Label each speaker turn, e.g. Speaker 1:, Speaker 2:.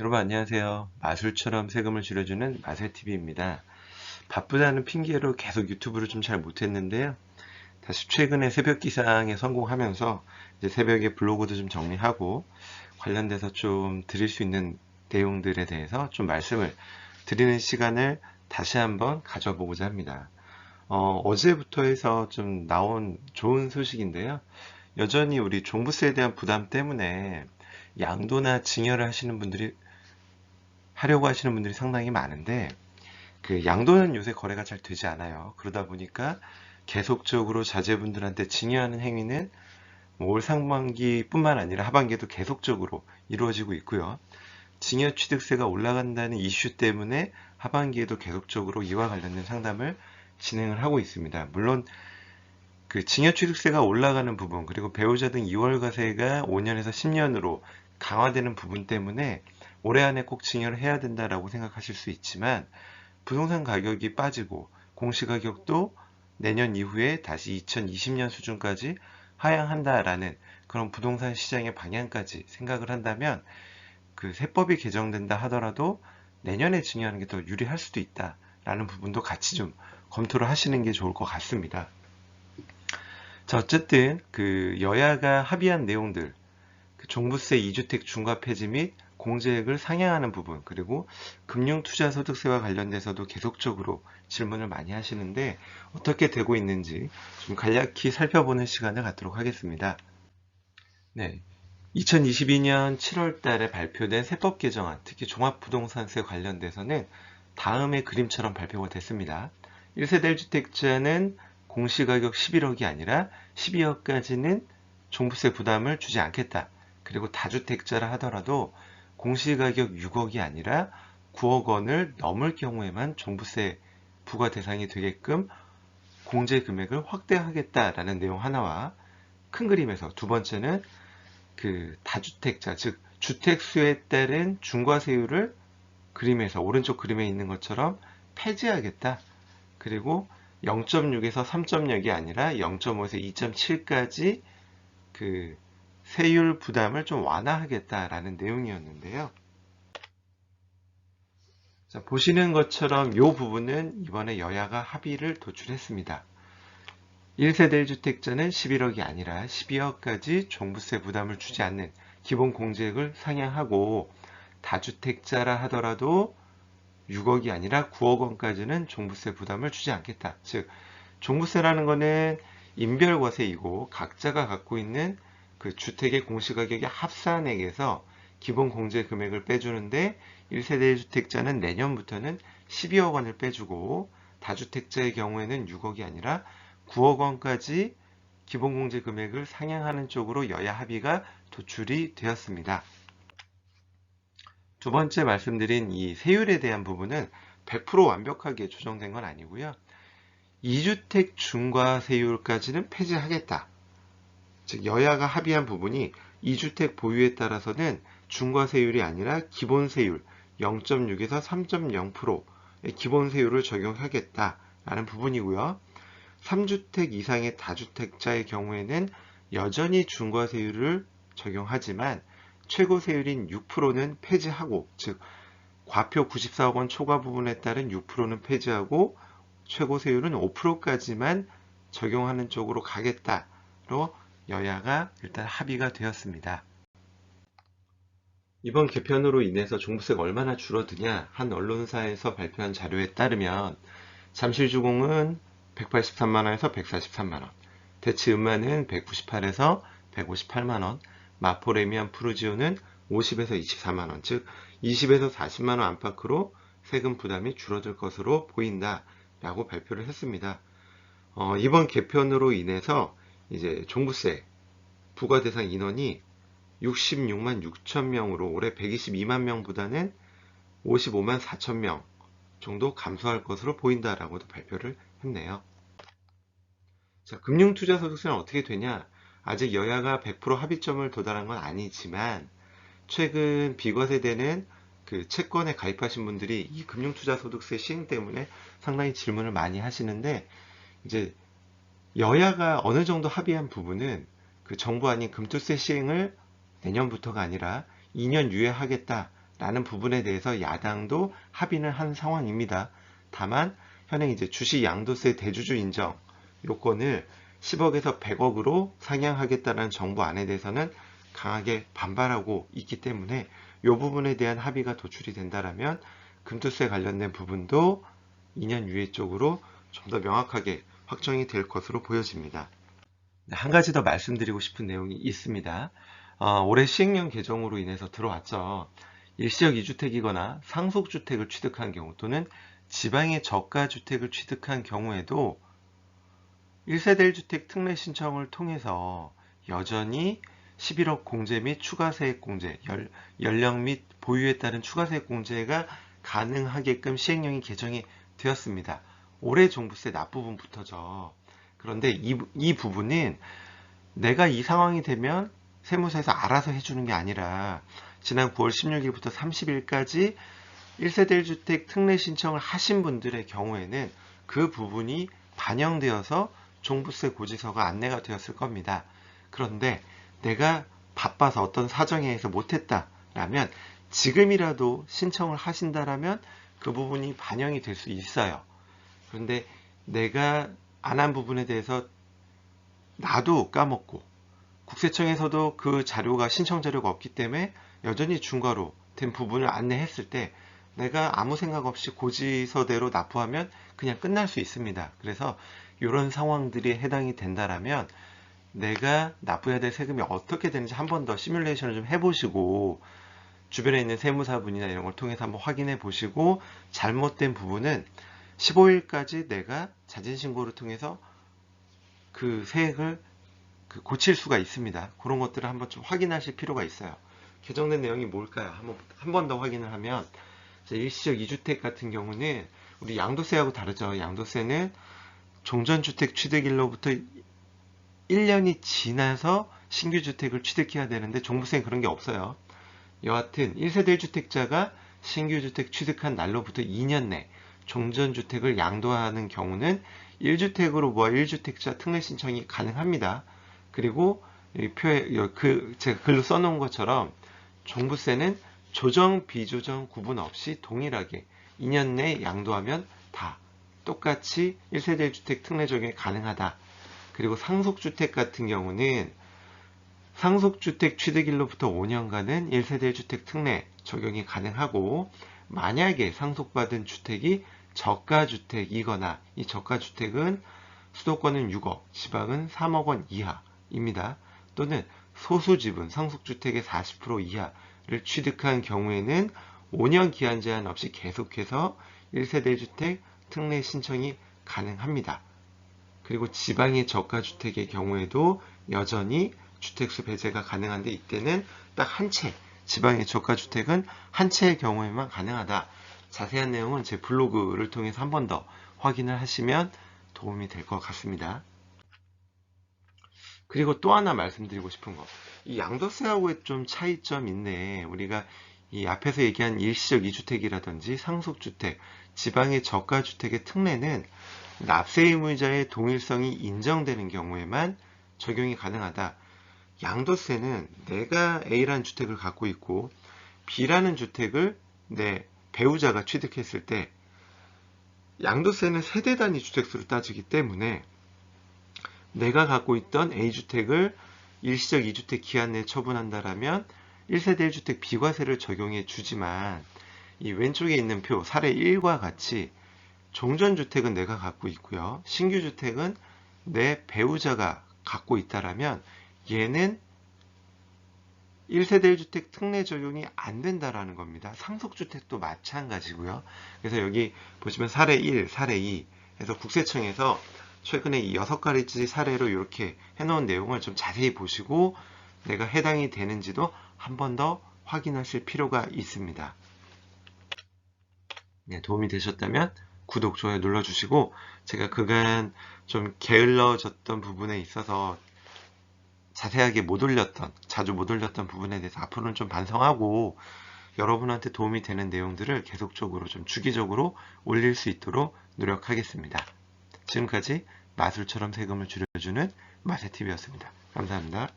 Speaker 1: 여러분 안녕하세요. 마술처럼 세금을 줄여주는 마술TV입니다. 바쁘다는 핑계로 계속 유튜브를 좀 잘 못했는데요. 다시 최근에 새벽 기상에 성공하면서 이제 새벽에 블로그도 좀 정리하고 관련돼서 좀 드릴 수 있는 내용들에 대해서 좀 말씀을 드리는 시간을 다시 한번 가져보고자 합니다. 어제부터 해서 좀 나온 좋은 소식인데요. 여전히 우리 종부세에 대한 부담 때문에 양도나 증여를 하려고 하시는 분들이 상당히 많은데 그 양도는 요새 거래가 잘 되지 않아요. 그러다 보니까 계속적으로 자제분들한테 증여하는 행위는 뭐올 상반기뿐만 아니라 하반기에도 계속적으로 이루어지고 있고요. 증여취득세가 올라간다는 이슈 때문에 하반기에도 계속적으로 이와 관련된 상담을 진행을 하고 있습니다. 물론 그 증여취득세가 올라가는 부분 그리고 배우자 등 2월과세가 5년에서 10년으로 강화되는 부분 때문에 올해 안에 꼭 증여를 해야 된다라고 생각하실 수 있지만 부동산 가격이 빠지고 공시가격도 내년 이후에 다시 2020년 수준까지 하향한다라는 그런 부동산 시장의 방향까지 생각을 한다면 그 세법이 개정된다 하더라도 내년에 증여하는 게 더 유리할 수도 있다라는 부분도 같이 좀 검토를 하시는 게 좋을 것 같습니다. 자, 어쨌든 그 여야가 합의한 내용들, 그 종부세 2주택 중과 폐지 및 공제액을 상향하는 부분, 그리고 금융투자소득세와 관련돼서도 계속적으로 질문을 많이 하시는데 어떻게 되고 있는지 좀 간략히 살펴보는 시간을 갖도록 하겠습니다. 네. 2022년 7월 달에 발표된 세법 개정안, 특히 종합부동산세 관련돼서는 다음의 그림처럼 발표가 됐습니다. 1세대 1주택자는 공시가격 11억이 아니라 12억까지는 종부세 부담을 주지 않겠다. 그리고 다주택자라 하더라도 공시가격 6억이 아니라 9억 원을 넘을 경우에만 종부세 부과 대상이 되게끔 공제 금액을 확대하겠다라는 내용 하나와 큰 그림에서 두 번째는 그 다주택자, 즉 주택 수에 따른 중과세율을 그림에서 오른쪽 그림에 있는 것처럼 폐지하겠다. 그리고 0.6에서 3.0이 아니라 0.5에서 2.7까지 그 세율 부담을 좀 완화하겠다라는 내용이었는데요. 자, 보시는 것처럼 이 부분은 이번에 여야가 합의를 도출했습니다. 1세대 1주택자는 11억이 아니라 12억까지 종부세 부담을 주지 않는 기본 공제액을 상향하고 다주택자라 하더라도 6억이 아니라 9억 원까지는 종부세 부담을 주지 않겠다. 즉, 종부세라는 것은 인별과세이고 각자가 갖고 있는 그 주택의 공시가격의 합산액에서 기본 공제 금액을 빼주는데 1세대 1주택자는 내년부터는 12억 원을 빼주고 다주택자의 경우에는 6억이 아니라 9억 원까지 기본 공제 금액을 상향하는 쪽으로 여야 합의가 도출이 되었습니다. 두 번째 말씀드린 이 세율에 대한 부분은 100% 완벽하게 조정된 건 아니고요. 2주택 중과세율까지는 폐지하겠다. 즉 여야가 합의한 부분이 2주택 보유에 따라서는 중과세율이 아니라 기본세율 0.6에서 3.0%의 기본세율을 적용하겠다라는 부분이고요. 3주택 이상의 다주택자의 경우에는 여전히 중과세율을 적용하지만 최고세율인 6%는 폐지하고, 즉 과표 94억 원 초과 부분에 따른 6%는 폐지하고 최고세율은 5%까지만 적용하는 쪽으로 가겠다로 여야가 일단 합의가 되었습니다. 이번 개편으로 인해서 종부세가 얼마나 줄어드냐, 한 언론사에서 발표한 자료에 따르면 잠실주공은 183만원에서 143만원, 대치은만은 198에서 158만원, 마포레미안 푸르지오는 50에서 24만원, 즉 20에서 40만원 안팎으로 세금 부담이 줄어들 것으로 보인다 라고 발표를 했습니다. 이번 개편으로 인해서 이제 종부세 부과 대상 인원이 66만 6천 명으로 올해 122만 명보다는 55만 4천 명 정도 감소할 것으로 보인다라고도 발표를 했네요. 자, 금융투자소득세는 어떻게 되냐? 아직 여야가 100% 합의점을 도달한 건 아니지만 최근 비과세되는 그 채권에 가입하신 분들이 이 금융투자소득세 시행 때문에 상당히 질문을 많이 하시는데 이제 여야가 어느 정도 합의한 부분은 그 정부 아닌 금투세 시행을 내년부터가 아니라 2년 유예하겠다라는 라는 부분에 대해서 야당도 합의는 한 상황입니다. 다만 현행 이제 주식 양도세 대주주 인정 요건을 10억에서 100억으로 상향하겠다는 정부 안에 대해서는 강하게 반발하고 있기 때문에 이 부분에 대한 합의가 도출이 된다라면 금투세 관련된 부분도 2년 유예 쪽으로 좀 더 명확하게 확정이 될 것으로 보여집니다. 한 가지 더 말씀드리고 싶은 내용이 있습니다. 올해 시행령 개정으로 인해서 들어왔죠. 일시적 2주택이거나 상속주택을 취득한 경우 또는 지방의 저가주택을 취득한 경우에도 1세대 1주택 특례 신청을 통해서 여전히 11억 공제 및 추가세액 공제, 연령 및 보유에 따른 추가세액 공제가 가능하게끔 시행령이 개정이 되었습니다. 올해 종부세 납부분부터죠. 그런데 이 부분은 내가 이 상황이 되면 세무서에서 알아서 해주는 게 아니라 지난 9월 16일부터 30일까지 1세대 1주택 특례 신청을 하신 분들의 경우에는 그 부분이 반영되어서 종부세 고지서가 안내가 되었을 겁니다. 그런데 내가 바빠서 어떤 사정에 의해서 못했다라면 지금이라도 신청을 하신다라면 그 부분이 반영이 될 수 있어요. 그런데 내가 안 한 부분에 대해서 나도 까먹고 국세청에서도 그 자료가 신청 자료가 없기 때문에 여전히 중과로 된 부분을 안내했을 때 내가 아무 생각 없이 고지서대로 납부하면 그냥 끝날 수 있습니다. 그래서 이런 상황들이 해당이 된다라면 내가 납부해야 될 세금이 어떻게 되는지 한 번 더 시뮬레이션을 좀 해보시고 주변에 있는 세무사분이나 이런 걸 통해서 한번 확인해 보시고 잘못된 부분은 15일까지 내가 자진신고를 통해서 그 세액을 고칠 수가 있습니다. 그런 것들을 한번 좀 확인하실 필요가 있어요. 개정된 내용이 뭘까요? 한 번 더 확인을 하면 일시적 2주택 같은 경우는 우리 양도세하고 다르죠. 양도세는 종전주택 취득일로부터 1년이 지나서 신규 주택을 취득해야 되는데 종부세는 그런 게 없어요. 여하튼 1세대 1주택자가 신규 주택 취득한 날로부터 2년 내 종전주택을 양도하는 경우는 1주택으로 모아 1주택자 특례 신청이 가능합니다. 그리고 제가 글로 써놓은 것처럼 종부세는 조정, 비조정 구분 없이 동일하게 2년 내에 양도하면 다 똑같이 1세대 1주택 특례 적용이 가능하다. 그리고 상속주택 같은 경우는 상속주택 취득일로부터 5년간은 1세대 1주택 특례 적용이 가능하고 만약에 상속받은 주택이 저가주택이거나 이 저가주택은 수도권은 6억, 지방은 3억 원 이하입니다. 또는 소수지분 상속주택의 40% 이하를 취득한 경우에는 5년 기한 제한 없이 계속해서 1세대 1주택 특례 신청이 가능합니다. 그리고 지방의 저가주택의 경우에도 여전히 주택수 배제가 가능한데 이때는 딱 한 채, 지방의 저가주택은 한 채의 경우에만 가능하다. 자세한 내용은 제 블로그를 통해서 한 번 더 확인을 하시면 도움이 될 것 같습니다. 그리고 또 하나 말씀드리고 싶은 거, 이 양도세하고의 좀 차이점이 있네. 우리가 이 앞에서 얘기한 일시적 2주택이라든지 상속주택, 지방의 저가주택의 특례는 납세 의무자의 동일성이 인정되는 경우에만 적용이 가능하다. 양도세는 내가 A라는 주택을 갖고 있고 B라는 주택을 내 배우자가 취득했을 때 양도세는 세대 단위 주택수를 따지기 때문에 내가 갖고 있던 A주택을 일시적 2주택 기한 내에 처분한다라면 1세대 1주택 비과세를 적용해 주지만 이 왼쪽에 있는 표 사례 1과 같이 종전주택은 내가 갖고 있고요. 신규주택은 내 배우자가 갖고 있다라면 얘는 1세대 1주택 특례 적용이 안 된다라는 겁니다. 상속주택도 마찬가지고요. 그래서 여기 보시면 사례 1, 사례 2 해서 국세청에서 최근에 이 6가지 사례로 이렇게 해놓은 내용을 좀 자세히 보시고 내가 해당이 되는지도 한 번 더 확인하실 필요가 있습니다. 네, 도움이 되셨다면 구독, 좋아요 눌러주시고 제가 그간 좀 게을러졌던 부분에 있어서 자세하게 못 올렸던, 자주 못 올렸던 부분에 대해서 앞으로는 좀 반성하고 여러분한테 도움이 되는 내용들을 계속적으로 좀 주기적으로 올릴 수 있도록 노력하겠습니다. 지금까지 마술처럼 세금을 줄여주는 마세TV였습니다. 감사합니다.